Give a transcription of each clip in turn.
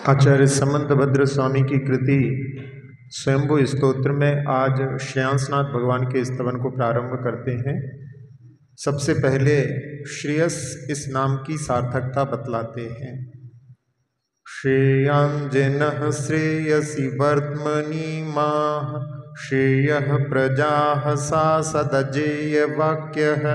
आचार्य समंतभद्र स्वामी की कृति स्वयंभू स्तोत्र में आज श्रेयांसनाथ भगवान के स्तवन को प्रारंभ करते हैं। सबसे पहले श्रेयस इस नाम की सार्थकता बतलाते हैं। श्रेयांजनः श्रेयसी वर्त्मनि माः श्रेयः प्रजाः सा सदजेय वाक्यः।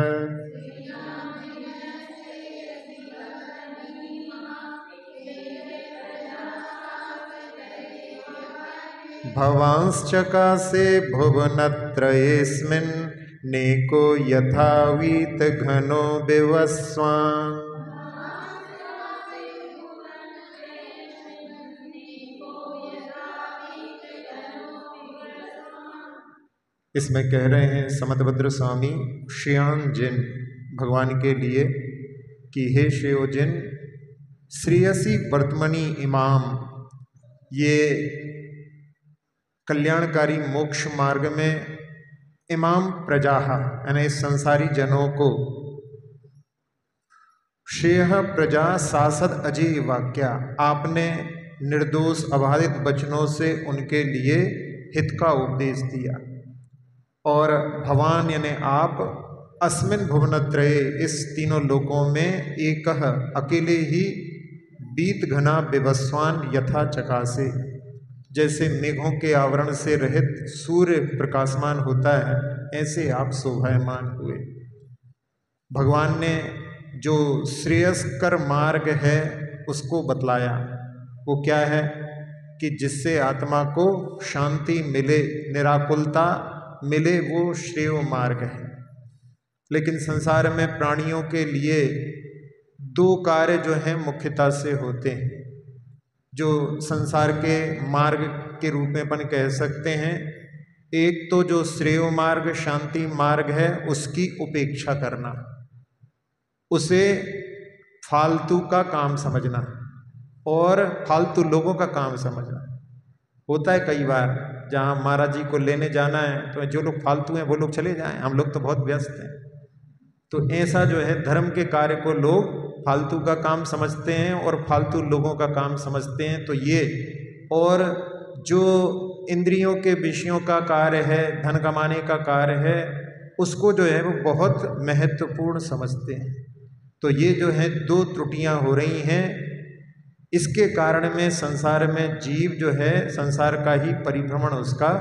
भवांश्चकासे भुवनत्रयेऽस्मिन् नेको यथावीत घनो विवस्वान्। इसमें कह रहे हैं समंतभद्र स्वामी श्रेयांजन भगवान के लिए कि हे श्रेयोजन श्रेयसी वर्त्मनि इमाम, ये कल्याणकारी मोक्ष मार्ग में इमाम प्रजाः यानी संसारी जनों को श्रेयः प्रजा सासद अजय वाक्या, आपने निर्दोष अबाधित वचनों से उनके लिए हित का उपदेश दिया। और भवान यानी आप अस्मिन भुवनत्रये, इस तीनों लोकों में एकः अकेले ही बीत घना विवस्वान यथा चकासे, जैसे मेघों के आवरण से रहित सूर्य प्रकाशमान होता है ऐसे आप शोभायमान हुए। भगवान ने जो श्रेयस्कर मार्ग है उसको बतलाया। वो क्या है कि जिससे आत्मा को शांति मिले, निराकुलता मिले, वो श्रेय मार्ग है। लेकिन संसार में प्राणियों के लिए दो कार्य जो हैं मुख्यता से होते हैं, जो संसार के मार्ग के रूप में अपन कह सकते हैं। एक तो जो श्रेय मार्ग शांति मार्ग है उसकी उपेक्षा करना, उसे फालतू का काम समझना और फालतू लोगों का काम समझना। होता है कई बार जहाँ महाराज जी को लेने जाना है तो जो लोग फालतू हैं वो लोग चले जाएं, हम लोग तो बहुत व्यस्त हैं। तो ऐसा जो है धर्म के कार्य को लोग फालतू का काम समझते हैं और फालतू लोगों का काम समझते हैं। तो ये और जो इंद्रियों के विषयों का कार्य है, धन कमाने का कार्य है, उसको जो है वो बहुत महत्वपूर्ण समझते हैं। तो ये जो है दो त्रुटियां हो रही हैं। इसके कारण में संसार में जीव जो है संसार का ही परिभ्रमण उसका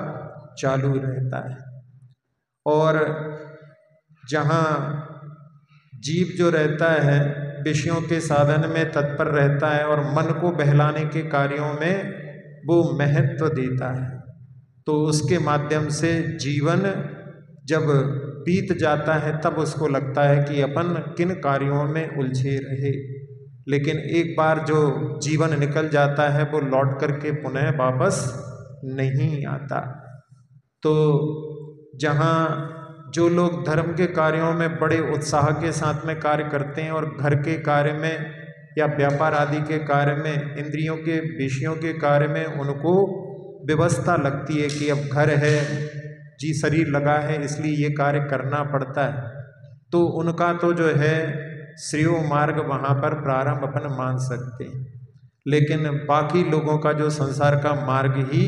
चालू रहता है। और जहाँ जीव जो रहता है विषयों के साधन में तत्पर रहता है और मन को बहलाने के कार्यों में वो महत्व देता है, तो उसके माध्यम से जीवन जब बीत जाता है तब उसको लगता है कि अपन किन कार्यों में उलझे रहे। लेकिन एक बार जो जीवन निकल जाता है वो लौट करके पुनः वापस नहीं आता। तो जहाँ जो लोग धर्म के कार्यों में बड़े उत्साह के साथ में कार्य करते हैं और घर के कार्य में या व्यापार आदि के कार्य में, इंद्रियों के विषयों के कार्य में उनको व्यवस्था लगती है कि अब घर है जी, शरीर लगा है इसलिए ये कार्य करना पड़ता है, तो उनका तो जो है श्रेय मार्ग वहाँ पर प्रारंभ अपन मान सकते हैं। लेकिन बाकी लोगों का जो संसार का मार्ग ही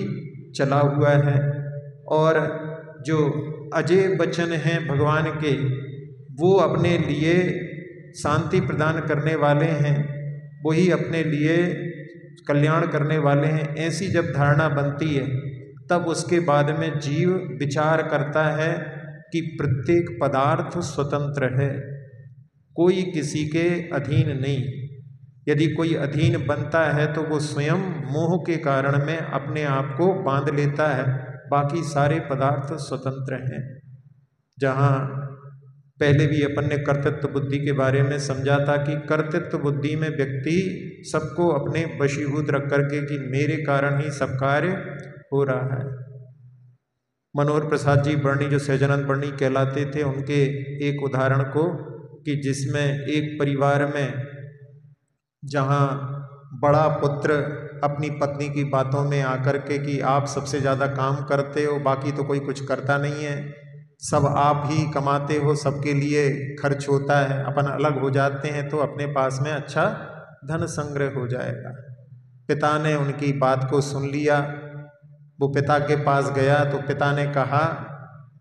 चला हुआ है और जो अजय वचन हैं भगवान के, वो अपने लिए शांति प्रदान करने वाले हैं, वही अपने लिए कल्याण करने वाले हैं। ऐसी जब धारणा बनती है तब उसके बाद में जीव विचार करता है कि प्रत्येक पदार्थ स्वतंत्र है, कोई किसी के अधीन नहीं। यदि कोई अधीन बनता है तो वो स्वयं मोह के कारण में अपने आप को बांध लेता है, बाकी सारे पदार्थ स्वतंत्र हैं। जहाँ पहले भी अपन ने कर्तृत्व बुद्धि के बारे में समझा था कि कर्तृत्व बुद्धि में व्यक्ति सबको अपने वशीभूत रख करके कि मेरे कारण ही सब कार्य हो रहा है। मनोहर प्रसाद जी बर्नी जो सहजानंद बर्नी कहलाते थे, उनके एक उदाहरण को कि जिसमें एक परिवार में जहाँ बड़ा पुत्र अपनी पत्नी की बातों में आकर के कि आप सबसे ज़्यादा काम करते हो, बाकी तो कोई कुछ करता नहीं है, सब आप ही कमाते हो, सबके लिए खर्च होता है, अपन अलग हो जाते हैं तो अपने पास में अच्छा धन संग्रह हो जाएगा। पिता ने उनकी बात को सुन लिया। वो पिता के पास गया तो पिता ने कहा,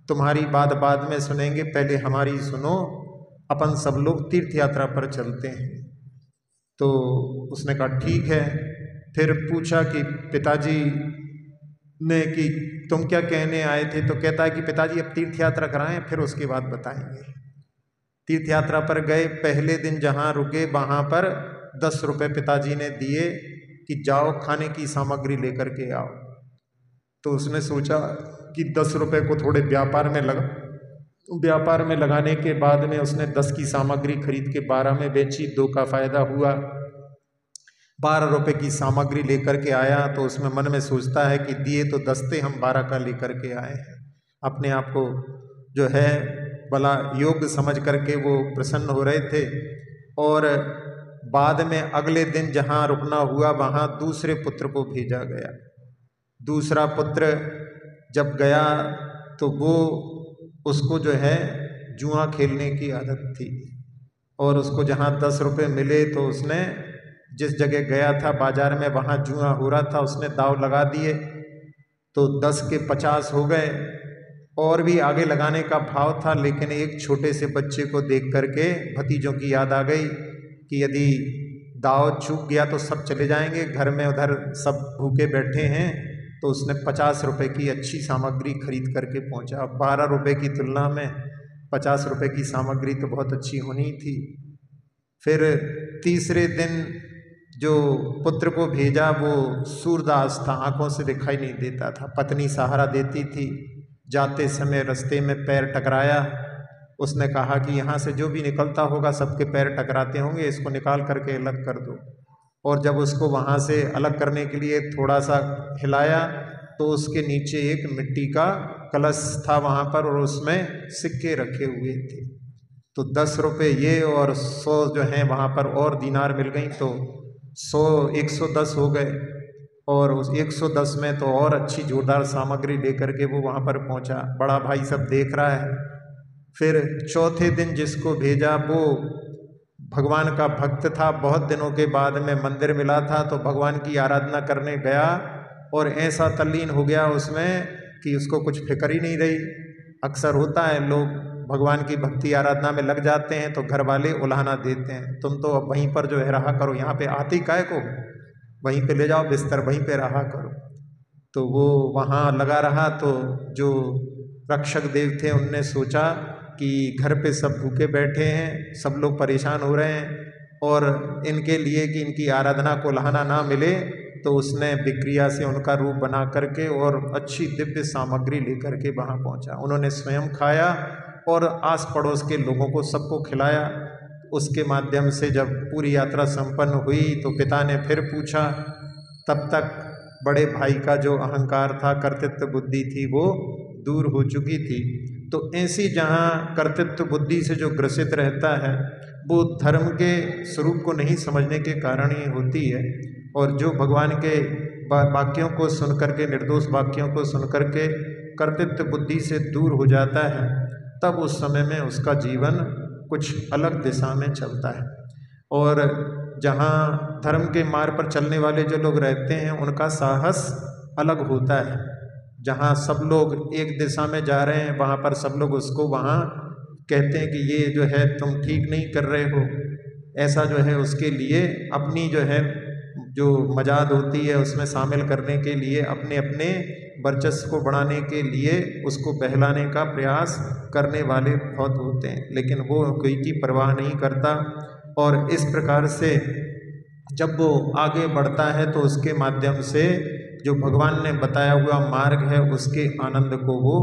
तुम्हारी बात बाद में सुनेंगे, पहले हमारी सुनो, अपन सब लोग तीर्थ यात्रा पर चलते हैं। तो उसने कहा ठीक है। फिर पूछा कि पिताजी ने कि तुम क्या कहने आए थे? तो कहता है कि पिताजी अब तीर्थ यात्रा कराएं, फिर उसके बाद बताएंगे। तीर्थ यात्रा पर गए, पहले दिन जहाँ रुके वहाँ पर 10 रुपये पिताजी ने दिए कि जाओ खाने की सामग्री लेकर के आओ। तो उसने सोचा कि 10 रुपये को थोड़े व्यापार में लगाने के बाद में उसने 10 की सामग्री खरीद के 12 में बेची, 2 का फायदा हुआ। 12 रुपये की सामग्री लेकर के आया तो उसमें मन में सोचता है कि दिए तो 10 थे, हम 12 का लेकर के आए हैं। अपने आप को जो है भला योग्य समझ करके वो प्रसन्न हो रहे थे। और बाद में अगले दिन जहाँ रुकना हुआ वहाँ दूसरे पुत्र को भेजा गया। दूसरा पुत्र जब गया तो वो उसको जो है जुआ खेलने की आदत थी, और उसको जहाँ 10 रुपये मिले तो उसने जिस जगह गया था बाजार में, वहाँ जुआ हो रहा था, उसने दाव लगा दिए तो 10 के 50 हो गए। और भी आगे लगाने का भाव था, लेकिन एक छोटे से बच्चे को देख करके भतीजों की याद आ गई कि यदि दाव चूक गया तो सब चले जाएंगे, घर में उधर सब भूखे बैठे हैं। तो उसने 50 रुपये की अच्छी सामग्री खरीद करके पहुंचा। 12 रुपये की तुलना में 50 रुपये की सामग्री तो बहुत अच्छी होनी थी। फिर तीसरे दिन जो पुत्र को भेजा वो सूरदास था, आंखों से दिखाई नहीं देता था, पत्नी सहारा देती थी। जाते समय रास्ते में पैर टकराया। उसने कहा कि यहाँ से जो भी निकलता होगा सबके पैर टकराते होंगे, इसको निकाल करके अलग कर दो। और जब उसको वहाँ से अलग करने के लिए थोड़ा सा हिलाया तो उसके नीचे एक मिट्टी का कलश था वहाँ पर, और उसमें सिक्के रखे हुए थे। तो 10 रुपये ये और 100 जो हैं वहाँ पर और दीनार मिल गई, तो 110 हो गए। और उस 110 में तो और अच्छी जोरदार सामग्री लेकर के वो वहाँ पर पहुँचा। बड़ा भाई सब देख रहा है। फिर चौथे दिन जिसको भेजा वो भगवान का भक्त था, बहुत दिनों के बाद में मंदिर मिला था तो भगवान की आराधना करने गया और ऐसा तल्लीन हो गया उसमें कि उसको कुछ फिक्र ही नहीं रही। अक्सर होता है लोग भगवान की भक्ति आराधना में लग जाते हैं तो घर वाले उलाहना देते हैं, तुम तो अब वहीं पर जो है रहा करो, यहाँ पे आती काय को, वहीं पे ले जाओ बिस्तर, वहीं पे रहा करो। तो वो वहाँ लगा रहा। तो जो रक्षक देव थे उनने सोचा कि घर पे सब भूखे बैठे हैं, सब लोग परेशान हो रहे हैं, और इनके लिए कि इनकी आराधना को लहाना ना मिले, तो उसने विक्रिया से उनका रूप बना करके और अच्छी दिव्य सामग्री लेकर के वहाँ पहुँचा। उन्होंने स्वयं खाया और आस पड़ोस के लोगों को सबको खिलाया। उसके माध्यम से जब पूरी यात्रा संपन्न हुई तो पिता ने फिर पूछा। तब तक बड़े भाई का जो अहंकार था, कर्तृत्व बुद्धि थी, वो दूर हो चुकी थी। तो ऐसी जहाँ कर्तृत्व बुद्धि से जो ग्रसित रहता है वो धर्म के स्वरूप को नहीं समझने के कारण ही होती है। और जो भगवान के वाक्यों को सुन करके, निर्दोष वाक्यों को सुन करके कर्तृत्व बुद्धि से दूर हो जाता है, तब उस समय में उसका जीवन कुछ अलग दिशा में चलता है। और जहाँ धर्म के मार्ग पर चलने वाले जो लोग रहते हैं उनका साहस अलग होता है। जहाँ सब लोग एक दिशा में जा रहे हैं वहाँ पर सब लोग उसको वहाँ कहते हैं कि ये जो है तुम ठीक नहीं कर रहे हो, ऐसा जो है उसके लिए अपनी जो है जो मजाद होती है उसमें शामिल करने के लिए, अपने अपने वर्चस्व को बढ़ाने के लिए उसको बहलाने का प्रयास करने वाले बहुत होते हैं, लेकिन वो कोई की परवाह नहीं करता। और इस प्रकार से जब वो आगे बढ़ता है तो उसके माध्यम से जो भगवान ने बताया हुआ मार्ग है उसके आनंद को वो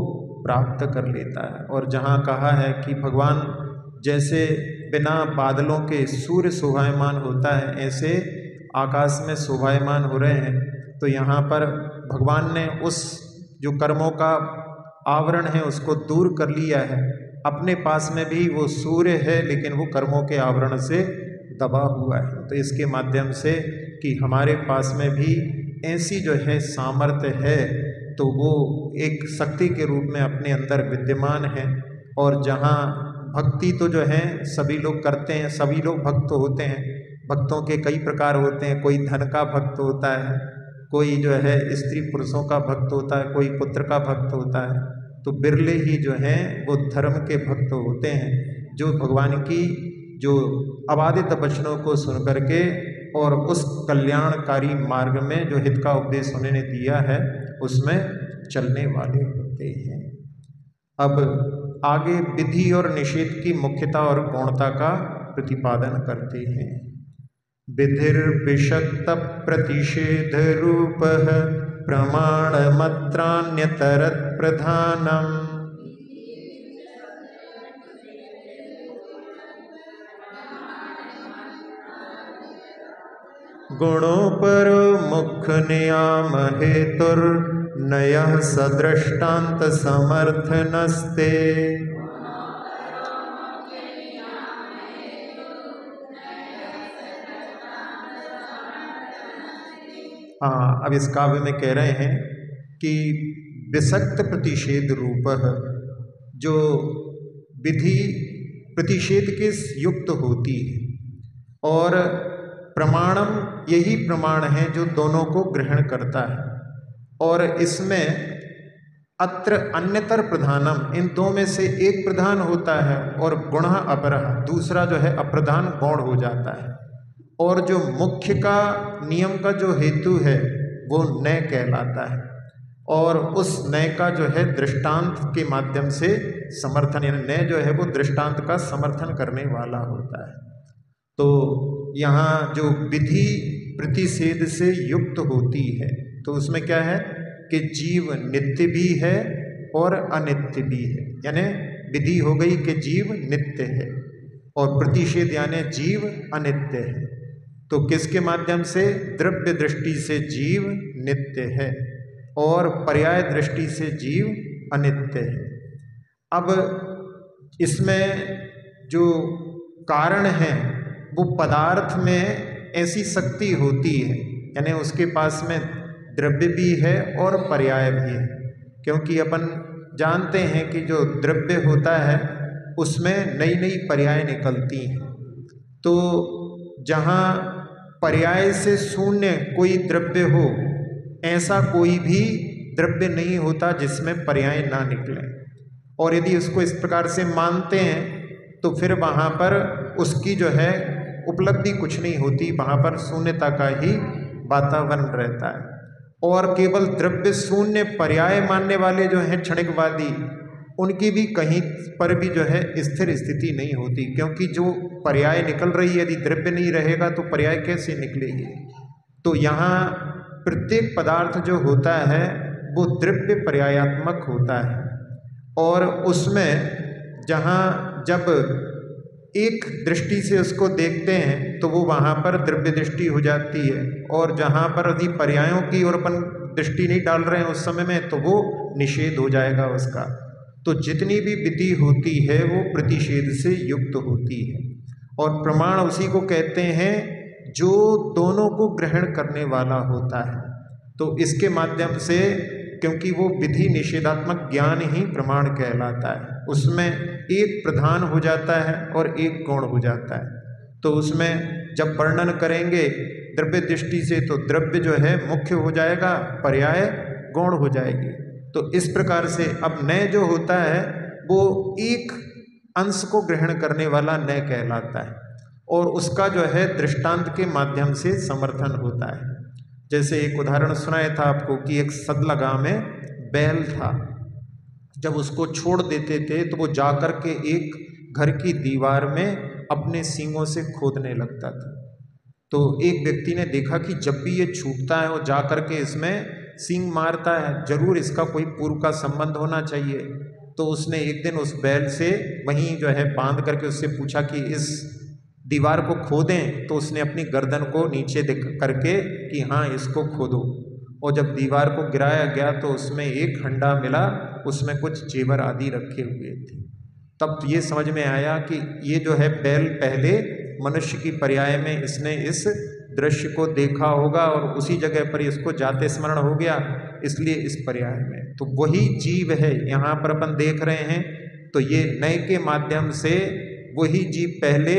प्राप्त कर लेता है। और जहाँ कहा है कि भगवान जैसे बिना बादलों के सूर्य शोभायमान होता है, ऐसे आकाश में शोभायमान हो रहे हैं। तो यहाँ पर भगवान ने उस जो कर्मों का आवरण है उसको दूर कर लिया है। अपने पास में भी वो सूर्य है लेकिन वो कर्मों के आवरण से दबा हुआ है। तो इसके माध्यम से कि हमारे पास में भी ऐसी जो है सामर्थ्य है, तो वो एक शक्ति के रूप में अपने अंदर विद्यमान है। और जहाँ भक्ति तो जो है सभी लोग करते हैं, सभी लोग भक्त होते हैं, भक्तों के कई प्रकार होते हैं, कोई धन का भक्त होता है, कोई जो है स्त्री पुरुषों का भक्त होता है, कोई पुत्र का भक्त होता है। तो बिरले ही जो हैं वो धर्म के भक्त होते हैं, जो भगवान की जो अबाधित वचनों को सुन करके और उस कल्याणकारी मार्ग में जो हित का उपदेश उन्होंने दिया है उसमें चलने वाले होते हैं। अब आगे विधि और निषेध की मुख्यता और गौणता का प्रतिपादन करते हैं। विधिर्विषक्त प्रतिषेध रूप प्रमाणमत्रान्यतरत् प्रधानम्। गुणोपरो मुख्य नियाम हेतुर्नयः सदृष्टान्त समर्थनस्ते। हाँ, अब इस काव्य में कह रहे हैं कि विषक्त प्रतिषेध रूप जो विधि प्रतिषेध के युक्त होती है और प्रमाणम यही प्रमाण है जो दोनों को ग्रहण करता है, और इसमें अत्र अन्यतर प्रधानम इन दो में से एक प्रधान होता है और गुणः अपरः दूसरा जो है अप्रधान गौण हो जाता है। और जो मुख्य का नियम का जो हेतु है वो नय कहलाता है, और उस नय का जो है दृष्टांत के माध्यम से समर्थन, यानी नय जो है वो दृष्टांत का समर्थन करने वाला होता है। तो यहाँ जो विधि प्रतिषेध से युक्त होती है तो उसमें क्या है कि जीव नित्य भी है और अनित्य भी है, यानी विधि हो गई कि जीव नित्य है और प्रतिषेध यानी जीव अनित्य है। तो किसके माध्यम से? द्रव्य दृष्टि से जीव नित्य है और पर्याय दृष्टि से जीव अनित्य है। अब इसमें जो कारण है वो पदार्थ में ऐसी शक्ति होती है, यानी उसके पास में द्रव्य भी है और पर्याय भी है, क्योंकि अपन जानते हैं कि जो द्रव्य होता है उसमें नई नई पर्याय निकलती हैं। तो जहाँ पर्याय से शून्य कोई द्रव्य हो, ऐसा कोई भी द्रव्य नहीं होता जिसमें पर्याय ना निकले। और यदि उसको इस प्रकार से मानते हैं तो फिर वहाँ पर उसकी जो है उपलब्धि कुछ नहीं होती, वहाँ पर शून्यता का ही वातावरण रहता है। और केवल द्रव्य शून्य पर्याय मानने वाले जो हैं क्षणिकवादी, उनकी भी कहीं पर भी जो है स्थिर स्थिति नहीं होती, क्योंकि जो पर्याय निकल रही है यदि द्रव्य नहीं रहेगा तो पर्याय कैसे निकलेगी। तो यहाँ प्रत्येक पदार्थ जो होता है वो द्रव्य पर्यायात्मक होता है, और उसमें जहाँ जब एक दृष्टि से उसको देखते हैं तो वो वहाँ पर द्रव्य दृष्टि हो जाती है, और जहाँ पर यदि पर्यायों की ओर अपन दृष्टि नहीं डाल रहे हैं उस समय में तो वो निषेध हो जाएगा उसका। तो जितनी भी विधि होती है वो प्रतिषेध से युक्त होती है, और प्रमाण उसी को कहते हैं जो दोनों को ग्रहण करने वाला होता है। तो इसके माध्यम से, क्योंकि वो विधि निषेधात्मक ज्ञान ही प्रमाण कहलाता है, उसमें एक प्रधान हो जाता है और एक गौण हो जाता है। तो उसमें जब वर्णन करेंगे द्रव्य दृष्टि से तो द्रव्य जो है मुख्य हो जाएगा, पर्याय गौण हो जाएगी। तो इस प्रकार से अब नय जो होता है वो एक अंश को ग्रहण करने वाला नय कहलाता है, और उसका जो है दृष्टांत के माध्यम से समर्थन होता है। जैसे एक उदाहरण सुनाया था आपको कि एक सदला गांव में बैल था, जब उसको छोड़ देते थे तो वो जाकर के एक घर की दीवार में अपने सींगों से खोदने लगता था। तो एक व्यक्ति ने देखा कि जब भी ये छूटता है वो जाकर के इसमें सींग मारता है, जरूर इसका कोई पूर्व का संबंध होना चाहिए। तो उसने एक दिन उस बैल से वहीं जो है बांध करके उससे पूछा कि इस दीवार को खोदें, तो उसने अपनी गर्दन को नीचे देख करके कि हाँ इसको खोदो, और जब दीवार को गिराया गया तो उसमें एक हंडा मिला, उसमें कुछ जेवर आदि रखे हुए थे। तब ये समझ में आया कि ये जो है बैल पहले मनुष्य की पर्याय में इसने इस दृश्य को देखा होगा और उसी जगह पर इसको जाते स्मरण हो गया, इसलिए इस पर्याय में। तो वही जीव है यहाँ पर अपन देख रहे हैं। तो ये नय के माध्यम से वही जीव पहले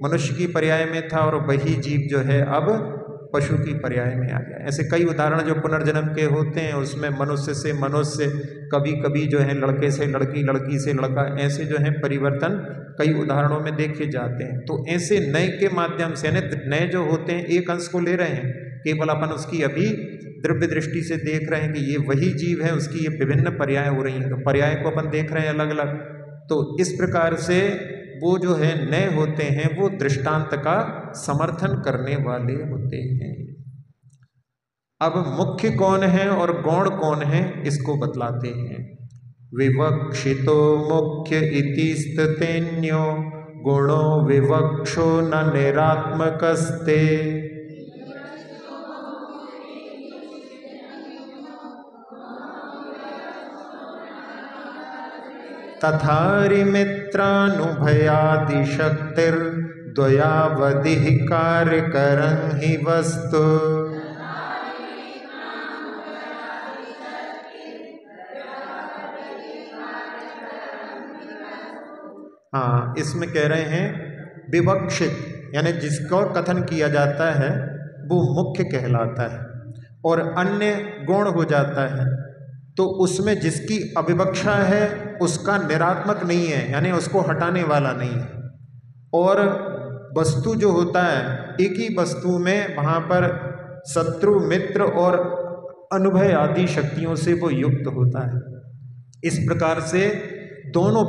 मनुष्य की पर्याय में था और वही जीव जो है अब पशु की पर्याय में आ गया। ऐसे कई उदाहरण जो पुनर्जन्म के होते हैं, उसमें मनुष्य से मनुष्य, कभी कभी जो है लड़के से लड़की, लड़की से लड़का, ऐसे जो है परिवर्तन कई उदाहरणों में देखे जाते हैं। तो ऐसे नए के माध्यम से, नए जो होते हैं एक अंश को ले रहे हैं, केवल अपन उसकी अभी द्रव्य दृष्टि से देख रहे हैं कि ये वही जीव है, उसकी ये विभिन्न पर्याय हो रही हैं, तो पर्याय को अपन देख रहे हैं अलग अलग। तो इस प्रकार से वो जो है नए होते हैं, वो दृष्टांत का समर्थन करने वाले होते हैं। अब मुख्य कौन है और गौण कौन है, इसको बतलाते हैं। विवक्षितो मुख्य इति स्थितेन्यो गुणो विवक्षो न निरात्मकस्ते। तथारिमित्रानुभयादिशक्तिर्द्वयावधिः कार्यकरं हि वस्तु। हाँ, इसमें कह रहे हैं विवक्षित, यानी जिसको कथन किया जाता है वो मुख्य कहलाता है, और अन्य गौण हो जाता है। तो उसमें जिसकी अविवक्षा है उसका निरात्मक नहीं है, यानी उसको हटाने वाला नहीं है। और वस्तु जो होता है, एक ही वस्तु में वहाँ पर शत्रु, मित्र और अनुभय आदि शक्तियों से वो युक्त होता है। इस प्रकार से दोनों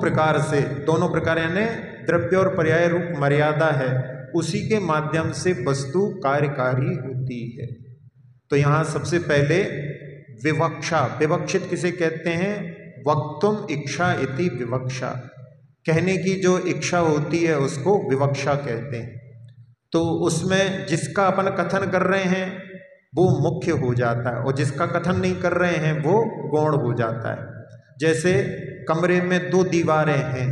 प्रकार यानी द्रव्य और पर्याय रूप मर्यादा है, उसी के माध्यम से वस्तु कार्यकारी होती है। तो यहाँ सबसे पहले विवक्षा, विवक्षित किसे कहते हैं? वक्तुम इच्छा इति विवक्षा, कहने की जो इच्छा होती है उसको विवक्षा कहते हैं। तो उसमें जिसका अपन कथन कर रहे हैं वो मुख्य हो जाता है, और जिसका कथन नहीं कर रहे हैं वो गौण हो जाता है। जैसे कमरे में दो दीवारें हैं,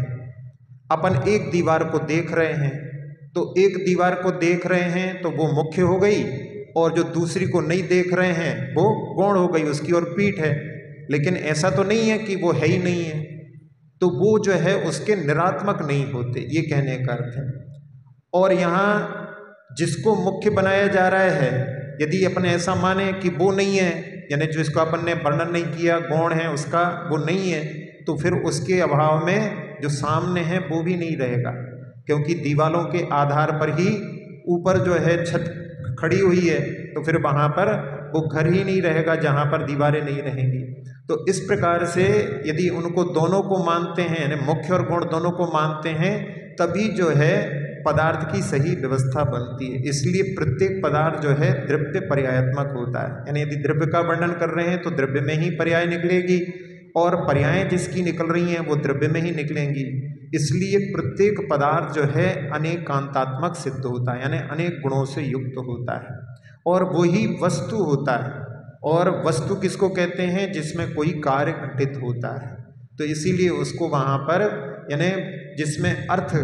अपन एक दीवार को देख रहे हैं, तो एक दीवार को देख रहे हैं तो वो मुख्य हो गई, और जो दूसरी को नहीं देख रहे हैं वो गौण हो गई, उसकी ओर पीठ है। लेकिन ऐसा तो नहीं है कि वो है ही नहीं है, तो वो जो है उसके निरात्मक नहीं होते, ये कहने का अर्थ है। और यहाँ जिसको मुख्य बनाया जा रहा है, यदि अपन ऐसा माने कि वो नहीं है, यानी जो इसको अपन ने वर्णन नहीं किया गौण है उसका वो नहीं है, तो फिर उसके अभाव में जो सामने है वो भी नहीं रहेगा, क्योंकि दीवालों के आधार पर ही ऊपर जो है छत खड़ी हुई है, तो फिर वहाँ पर वो घर ही नहीं रहेगा जहाँ पर दीवारें नहीं रहेंगी। तो इस प्रकार से यदि उनको दोनों को मानते हैं, यानी मुख्य और गौण दोनों को मानते हैं, तभी जो है पदार्थ की सही व्यवस्था बनती है। इसलिए प्रत्येक पदार्थ जो है द्रव्य पर्यायात्मक होता है, यानी यदि द्रव्य का वर्णन कर रहे हैं तो द्रव्य में ही पर्याय निकलेगी, और पर्याय जिसकी निकल रही हैं वो द्रव्य में ही निकलेंगी। इसलिए प्रत्येक पदार्थ जो है अनेकांतात्मक सिद्ध होता है, यानी अनेक गुणों से युक्त होता है, और वही वस्तु होता है। और वस्तु किसको कहते हैं? जिसमें कोई कार्य घटित होता है। तो इसीलिए उसको वहाँ पर, यानी जिसमें अर्थ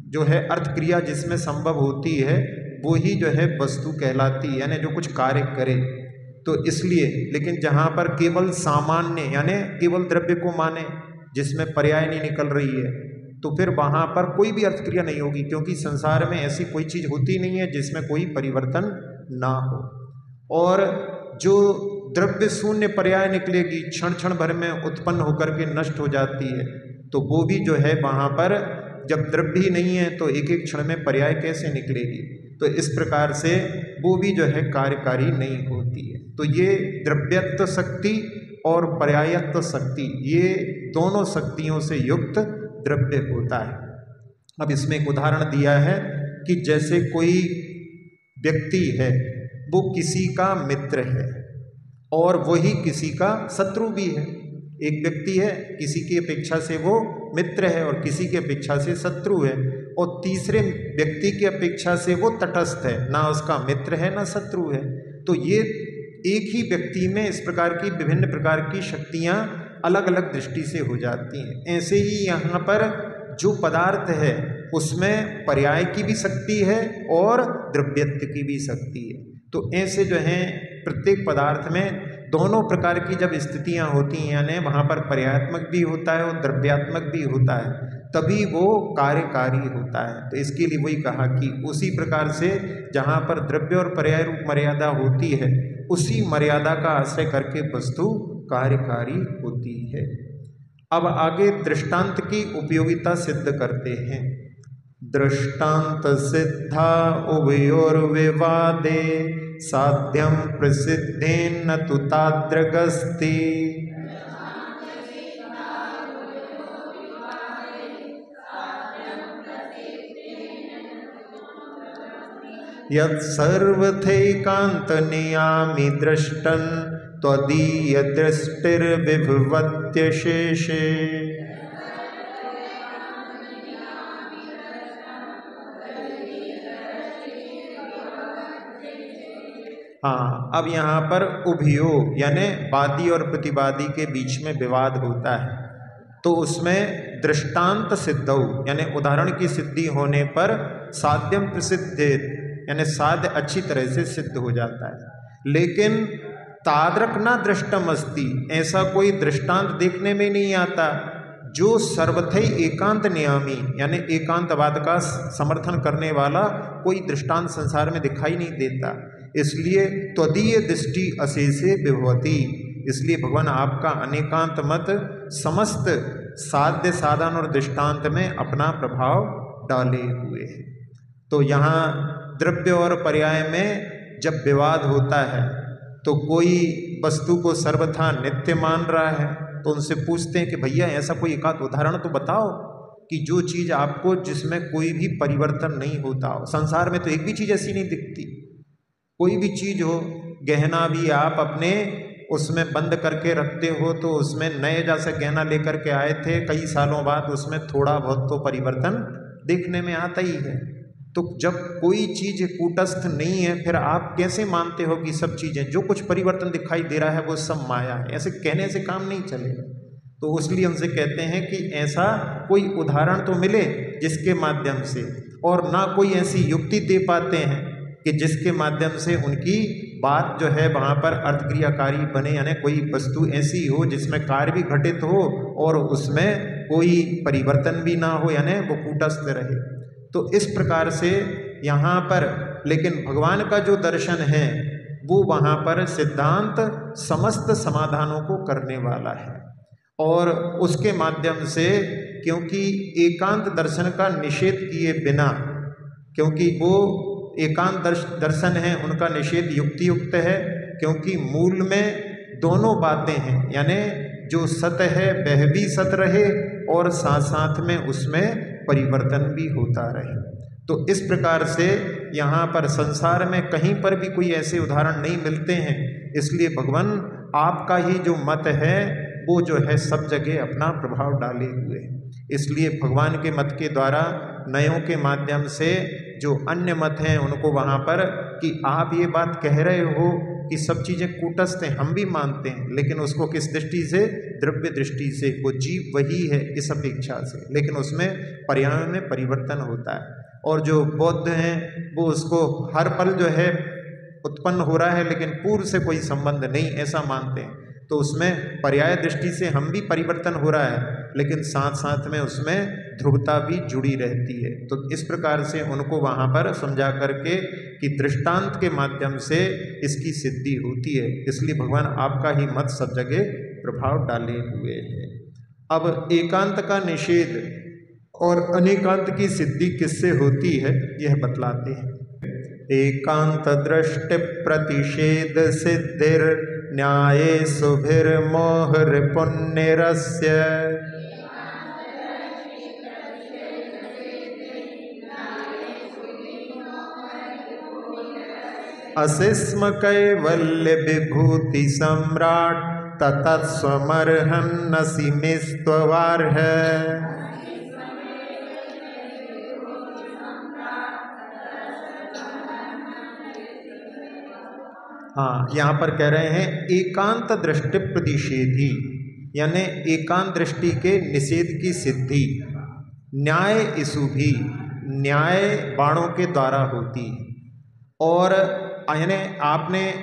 जो है, अर्थ क्रिया जिसमें संभव होती है वो ही जो है वस्तु कहलाती है, यानी जो कुछ कार्य करे। तो इसलिए, लेकिन जहाँ पर केवल सामान्य यानी केवल द्रव्य को माने, जिसमें पर्याय नहीं निकल रही है, तो फिर वहाँ पर कोई भी अर्थ क्रिया नहीं होगी, क्योंकि संसार में ऐसी कोई चीज़ होती नहीं है जिसमें कोई परिवर्तन ना हो। और जो द्रव्य शून्य पर्याय निकलेगी, क्षण क्षण भर में उत्पन्न होकर के नष्ट हो जाती है, तो वो भी जो है वहाँ पर जब द्रव्य ही नहीं है तो एक एक क्षण में पर्याय कैसे निकलेगी? तो इस प्रकार से वो भी जो है कार्यकारी नहीं होती है। तो ये द्रव्यत्व शक्ति और पर्यायत्व शक्ति, ये दोनों शक्तियों से युक्त द्रव्य होता है। अब इसमें एक उदाहरण दिया है कि जैसे कोई व्यक्ति है, वो किसी का मित्र है और वही किसी का शत्रु भी है। एक व्यक्ति है, किसी की अपेक्षा से वो मित्र है और किसी की अपेक्षा से शत्रु है, और तीसरे व्यक्ति की अपेक्षा से वो तटस्थ है, ना उसका मित्र है ना शत्रु है। तो ये एक ही व्यक्ति में इस प्रकार की विभिन्न प्रकार की शक्तियाँ अलग अलग दृष्टि से हो जाती हैं। ऐसे ही यहाँ पर जो पदार्थ है उसमें पर्याय की भी शक्ति है और द्रव्यत्व की भी शक्ति है। तो ऐसे जो हैं प्रत्येक पदार्थ में दोनों प्रकार की जब स्थितियाँ होती हैं, यानी वहाँ पर पर्यायात्मक भी होता है और द्रव्यात्मक भी होता है, तभी वो कार्यकारी होता है। तो इसके लिए वही कहा कि उसी प्रकार से जहाँ पर द्रव्य और पर्याय रूप मर्यादा होती है, उसी मर्यादा का आश्रय करके वस्तु कार्यकारी होती है। अब आगे दृष्टांत की उपयोगिता सिद्ध करते हैं। दृष्टांत सिद्धा उभयोर्विवादे साध्यम प्रसिद्धेन तु तादृगस्ति। यत् सर्वथैकान्त नियामि दृष्टन् त्वदीय दृष्टिर्विभवत्यशेषे। हाँ, अब यहाँ पर उभयो यानी वादी और प्रतिवादी के बीच में विवाद होता है, तो उसमें दृष्टांत सिद्धौ यानी उदाहरण की सिद्धि होने पर साध्यम प्रसिद्धेत यानी साध्य अच्छी तरह से सिद्ध हो जाता है। लेकिन तादृक न दृष्टम अस्ति, ऐसा कोई दृष्टांत देखने में नहीं आता जो सर्वथै एकांत नियामी यानी एकांतवाद का समर्थन करने वाला कोई दृष्टांत संसार में दिखाई नहीं देता। इसलिए त्वदीय दृष्टि अशेषे विभवती, इसलिए भगवान आपका अनेकांत मत समस्त साध्य साधन और दृष्टांत में अपना प्रभाव डाले हुए है। तो यहाँ द्रव्य और पर्याय में जब विवाद होता है तो कोई वस्तु को सर्वथा नित्य मान रहा है, तो उनसे पूछते हैं कि भैया ऐसा कोई एकाध उदाहरण तो बताओ कि जो चीज़ आपको जिसमें कोई भी परिवर्तन नहीं होता हो। संसार में तो एक भी चीज़ ऐसी नहीं दिखती, कोई भी चीज़ हो, गहना भी आप अपने उसमें बंद करके रखते हो तो उसमें नए जैसे गहना लेकर के आए थे, कई सालों बाद उसमें थोड़ा बहुत तो परिवर्तन देखने में आता ही है। तो जब कोई चीज़ कूटस्थ नहीं है, फिर आप कैसे मानते हो कि सब चीज़ें जो कुछ परिवर्तन दिखाई दे रहा है वो सब माया है? ऐसे कहने से काम नहीं चलेगा। तो इसलिए उनसे कहते हैं कि ऐसा कोई उदाहरण तो मिले जिसके माध्यम से, और ना कोई ऐसी युक्ति दे पाते हैं कि जिसके माध्यम से उनकी बात जो है वहाँ पर अर्थक्रियाकारी बने, यानी कोई वस्तु ऐसी हो जिसमें कार्य भी घटित हो और उसमें कोई परिवर्तन भी ना हो, यानी वो कूटस्थ रहे। तो इस प्रकार से यहाँ पर लेकिन भगवान का जो दर्शन है वो वहाँ पर सिद्धांत समस्त समाधानों को करने वाला है, और उसके माध्यम से क्योंकि एकांत दर्शन का निषेध किए बिना, क्योंकि वो एकांत दर्शन है उनका निषेध युक्ति युक्त है, क्योंकि मूल में दोनों बातें हैं, यानी जो सत है वह भी सत रहे और साथ साथ में उसमें परिवर्तन भी होता रहे। तो इस प्रकार से यहाँ पर संसार में कहीं पर भी कोई ऐसे उदाहरण नहीं मिलते हैं। इसलिए भगवान आपका ही जो मत है वो जो है सब जगह अपना प्रभाव डाले हुए हैं। इसलिए भगवान के मत के द्वारा नयों के माध्यम से जो अन्य मत हैं उनको वहाँ पर कि आप ये बात कह रहे हो कि सब चीज़ें कूटस्थ हैं, हम भी मानते हैं, लेकिन उसको किस दृष्टि से? द्रव्य दृष्टि से। वो जीव वही है इस अपेक्षा से, लेकिन उसमें पर्याय में परिवर्तन होता है। और जो बौद्ध हैं वो उसको हर पल जो है उत्पन्न हो रहा है लेकिन पूर्व से कोई संबंध नहीं, ऐसा मानते हैं। तो उसमें पर्याय दृष्टि से हम भी परिवर्तन हो रहा है, लेकिन साथ साथ में उसमें ध्रुवता भी जुड़ी रहती है। तो इस प्रकार से उनको वहाँ पर समझा करके कि दृष्टांत के माध्यम से इसकी सिद्धि होती है। इसलिए भगवान आपका ही मत सब जगह प्रभाव डाले हुए हैं। अब एकांत का निषेध और अनेकांत की सिद्धि किससे होती है यह बतलाते हैं। एकांत दृष्टि प्रतिषेध सिद्धिर न्याये सुभिर्मोहर पुण्यरस्य। असिस्म कैवल्य विभूति सम्राट ततस्वमर्हन्नसि मेस्त्वार्ह। हाँ, यहाँ पर कह रहे हैं एकांत दृष्टि प्रतिषेधी, यानी एकांत दृष्टि के निषेध की सिद्धि न्याय इसु भी, न्याय बाणों के द्वारा होती है। और यानी आपने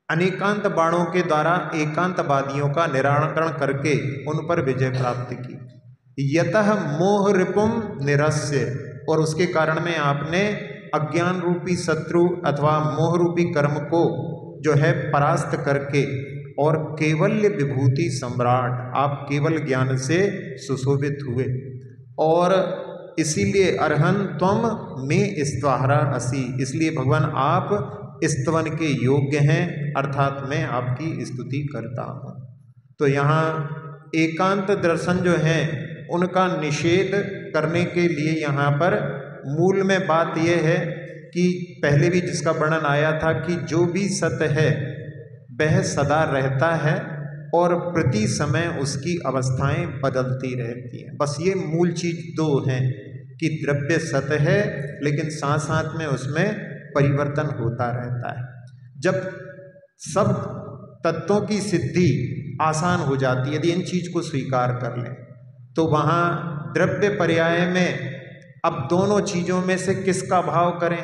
अनेकांत बाणों के द्वारा एकांतवादियों का निराकरण करके उन पर विजय प्राप्त की। यतः मोह रिपुम निरस्य, और उसके कारण में आपने अज्ञान रूपी शत्रु अथवा मोह रूपी कर्म को जो है परास्त करके, और केवल्य विभूति सम्राट, आप केवल ज्ञान से सुशोभित हुए। और इसीलिए अर्हन त्वम में स्तवाहरा असि, इसलिए भगवान आप स्तवन के योग्य हैं, अर्थात मैं आपकी स्तुति करता हूँ। तो यहाँ एकांत दर्शन जो है उनका निषेध करने के लिए यहाँ पर मूल में बात यह है कि पहले भी जिसका वर्णन आया था कि जो भी सत है वह सदा रहता है और प्रति समय उसकी अवस्थाएं बदलती रहती हैं। बस ये मूल चीज़ दो हैं कि द्रव्य सत है लेकिन साथ साथ में उसमें परिवर्तन होता रहता है। जब सब तत्वों की सिद्धि आसान हो जाती है, यदि इन चीज़ को स्वीकार कर लें, तो वहाँ द्रव्य पर्याय में अब दोनों चीज़ों में से किसका भाव करें?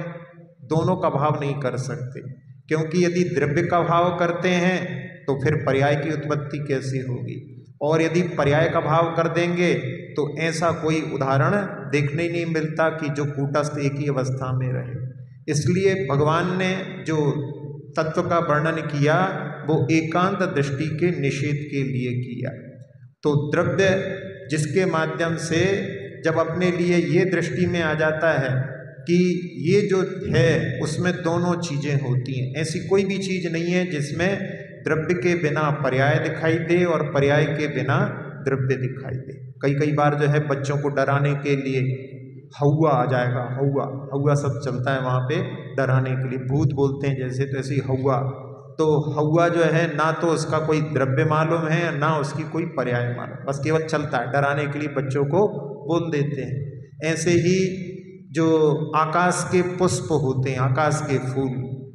दोनों का भाव नहीं कर सकते, क्योंकि यदि द्रव्य का भाव करते हैं तो फिर पर्याय की उत्पत्ति कैसे होगी, और यदि पर्याय का भाव कर देंगे तो ऐसा कोई उदाहरण देखने ही नहीं मिलता कि जो कूटस्थ एक ही अवस्था में रहे। इसलिए भगवान ने जो तत्व का वर्णन किया वो एकांत दृष्टि के निषेध के लिए किया। तो द्रव्य जिसके माध्यम से जब अपने लिए ये दृष्टि में आ जाता है कि ये जो है उसमें दोनों चीज़ें होती हैं, ऐसी कोई भी चीज़ नहीं है जिसमें द्रव्य के बिना पर्याय दिखाई दे और पर्याय के बिना द्रव्य दिखाई दे। कई बार जो है बच्चों को डराने के लिए हौवा आ जाएगा, हौवा सब चलता है वहाँ पे डराने के लिए, भूत बोलते हैं जैसे, तो ऐसे ही हौवा। तो हौवा जो है ना तो उसका कोई द्रव्य मालूम है ना उसकी कोई पर्याय मालूम, बस केवल चलता है, डराने के लिए बच्चों को बोल देते हैं। ऐसे ही जो आकाश के पुष्प होते हैं, आकाश के फूल,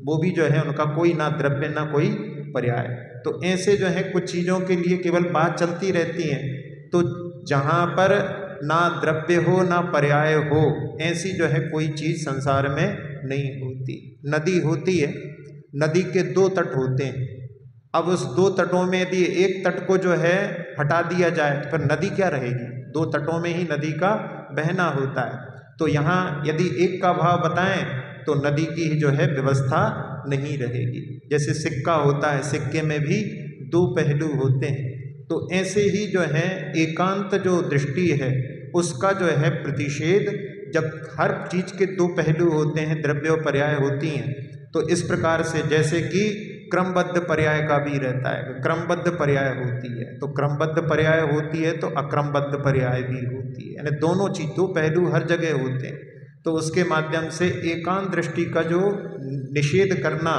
वो भी जो है उनका कोई ना द्रव्य ना कोई पर्याय। तो ऐसे जो है कुछ चीज़ों के लिए केवल बात चलती रहती है। तो जहाँ पर ना द्रव्य हो ना पर्याय हो, ऐसी जो है कोई चीज़ संसार में नहीं होती। नदी होती है, नदी के दो तट होते हैं, अब उस दो तटों में यदि एक तट को जो है हटा दिया जाए तो फिर नदी क्या रहेगी? दो तटों में ही नदी का बहना होता है। तो यहाँ यदि एक का भाव बताएं तो नदी की जो है व्यवस्था नहीं रहेगी। जैसे सिक्का होता है, सिक्के में भी दो पहलू होते हैं। तो ऐसे ही जो है एकांत जो दृष्टि है उसका जो है प्रतिषेध, जब हर चीज़ के दो पहलू होते हैं, द्रव्य और पर्याय होती हैं, तो इस प्रकार से जैसे कि क्रमबद्ध पर्याय का भी रहता है, क्रमबद्ध पर्याय होती है तो क्रमबद्ध पर्याय होती है तो अक्रमबद्ध पर्याय भी होती है, यानी दोनों चीज़ दो पहलू हर जगह होते हैं। तो उसके माध्यम से एकांत दृष्टि का जो निषेध करना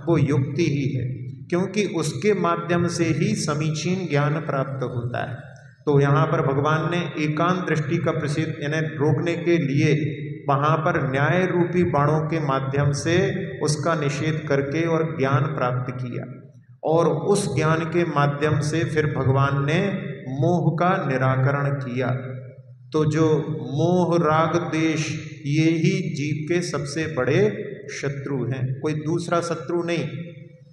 वो युक्ति ही है, क्योंकि उसके माध्यम से ही समीचीन ज्ञान प्राप्त होता है। तो यहाँ पर भगवान ने एकांत दृष्टि का प्रसिद्ध यानी रोकने के लिए वहाँ पर न्याय रूपी बाणों के माध्यम से उसका निषेध करके और ज्ञान प्राप्त किया, और उस ज्ञान के माध्यम से फिर भगवान ने मोह का निराकरण किया। तो जो मोह राग द्वेष ये ही जीव के सबसे बड़े शत्रु हैं, कोई दूसरा शत्रु नहीं।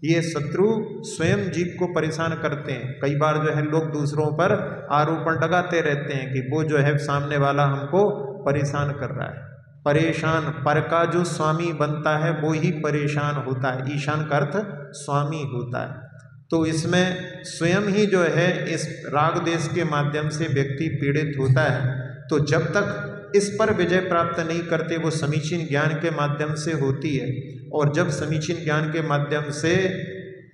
ये शत्रु स्वयं जीव को परेशान करते हैं। कई बार जो है लोग दूसरों पर आरोपण लगाते रहते हैं कि वो जो है सामने वाला हमको परेशान कर रहा है। परेशान, पर का जो स्वामी बनता है वो ही परेशान होता है। ईशान का अर्थ स्वामी होता है। तो इसमें स्वयं ही जो है इस राग देश के माध्यम से व्यक्ति पीड़ित होता है। तो जब तक इस पर विजय प्राप्त नहीं करते, वो समीचीन ज्ञान के माध्यम से होती है, और जब समीचीन ज्ञान के माध्यम से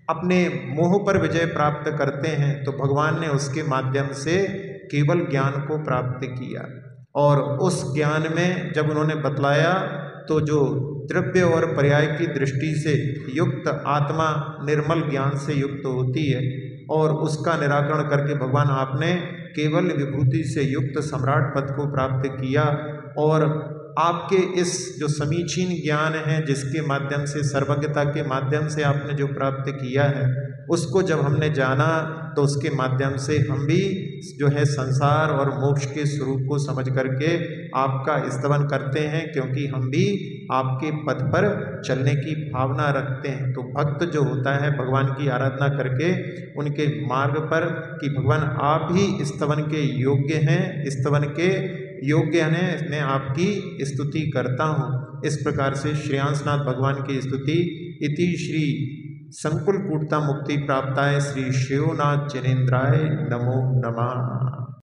अपने मोह पर विजय प्राप्त करते हैं तो भगवान ने उसके माध्यम से केवल ज्ञान को प्राप्त किया। और उस ज्ञान में जब उन्होंने बतलाया तो जो द्रव्य और पर्याय की दृष्टि से युक्त आत्मा निर्मल ज्ञान से युक्त होती है, और उसका निराकरण करके भगवान आपने केवल विभूति से युक्त सम्राट पद को प्राप्त किया। और आपके इस जो समीचीन ज्ञान है जिसके माध्यम से सर्वज्ञता के माध्यम से आपने जो प्राप्त किया है, उसको जब हमने जाना तो उसके माध्यम से हम भी जो है संसार और मोक्ष के स्वरूप को समझ करके आपका स्तवन करते हैं, क्योंकि हम भी आपके पथ पर चलने की भावना रखते हैं। तो भक्त जो होता है भगवान की आराधना करके उनके मार्ग पर कि भगवान आप ही स्तवन के योग्य हैं, स्तवन के योग्य हैं, मैं आपकी स्तुति करता हूँ। इस प्रकार से श्रेयांसनाथ भगवान की स्तुति इति श्री संकुल कूटता मुक्ति प्राप्ताय श्री शिवनाथ जनेन्द्राय नमो नमः।